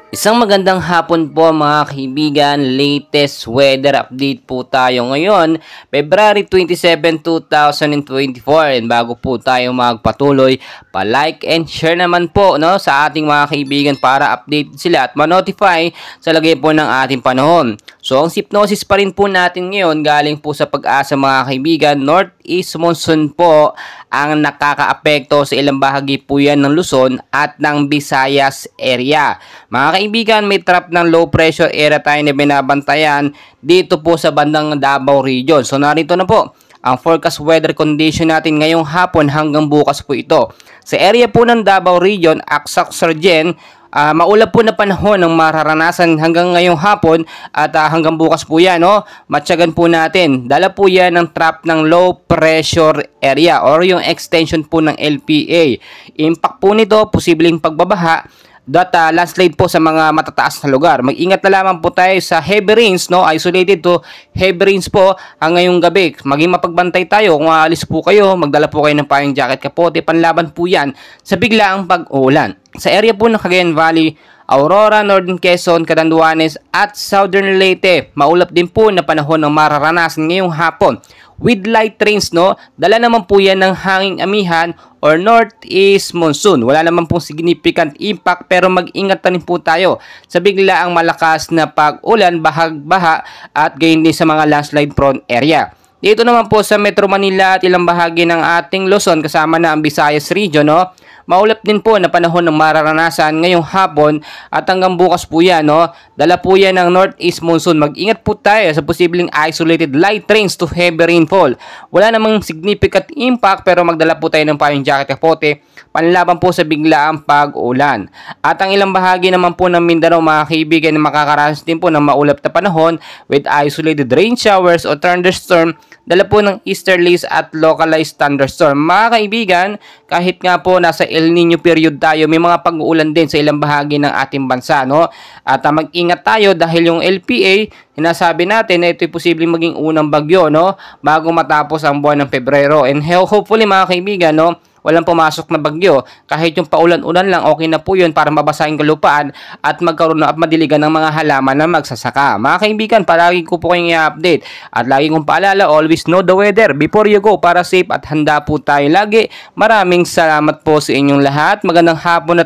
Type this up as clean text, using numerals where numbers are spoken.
Isang magandang hapon po mga kaibigan, latest weather update po tayo ngayon, February 27, 2024. And bago po tayo magpatuloy, pa-like and share naman po sa ating mga kaibigan para update sila at ma-notify sa lagay po ng ating panahon. So ang hypnosis pa rin po natin ngayon galing po sa Pag-asa mga kaibigan, northeast monsoon po ang nakakaapekto sa ilang bahagi po yan ng Luzon at ng Visayas area. Mga kaibigan, may trap ng low pressure area tayo na binabantayan dito po sa bandang Davao region. So narito na po ang forecast weather condition natin ngayong hapon hanggang bukas po ito. Sa area po ng Davao region, Aksak Sargen, maulap po na panahon ng mararanasan hanggang ngayong hapon at hanggang bukas po yan. Matyagan po natin. Dala po yan ng trap ng low pressure area or yung extension po ng LPA. Impact po nito, posibleng pagbabaha, landslide po sa mga matataas na lugar. Mag-ingat na lamang po tayo sa heavy rains, isolated to heavy rains po ang ngayong gabi. Maging mapagbantay tayo kung aalis po kayo, magdala po kayo ng payong jacket, kapote, panlaban po yan sa biglaang pag-uulan. Sa area po ng Cagayan Valley, Aurora, Northern Quezon, Catanduanes at Southern Leyte, maulap din po na panahon ng mararanasan ngayong hapon. With light rains, dala naman po yan ng hanging amihan or northeast monsoon. Wala naman pong significant impact pero mag-ingat na rin po tayo sa biglaang malakas na pag-ulan, bahag-baha at gayon din sa mga landslide prone area. Dito naman po sa Metro Manila at ilang bahagi ng ating Luzon kasama na ang Visayas region, maulap din po na panahon ng mararanasan ngayong hapon at hanggang bukas po yan. Dala po yan ng northeast monsoon. Mag-ingat po tayo sa posibleng isolated light rains to heavy rainfall. Wala namang significant impact pero magdala po tayo ng payong jacket, kapote, panlaban po sa biglaang pag-ulan. At ang ilang bahagi naman po ng Mindanao mga kaibigan na makakaranas din po ng maulap na panahon with isolated rain showers o thunderstorm, dala po ng easterlies at localized thunderstorm. Mga kaibigan, kahit nga po nasa El Nino period tayo, may mga pag-uulan din sa ilang bahagi ng ating bansa. At mag-ingat tayo dahil yung LPA, sinasabi natin na ito'y posibleng maging unang bagyo bago matapos ang buwan ng Pebrero. And hopefully mga kaibigan, walang pumasok na bagyo. Kahit yung paulan-ulan lang, okay na po yun para mabasa yung kalupaan at magkaroon at madiligan ng mga halaman na magsasaka. Mga kaibigan, palagi ko po kayong i-update. At lagi kong paalala, always know the weather before you go para safe at handa po tayo lagi. Maraming salamat po sa inyong lahat. Magandang hapon at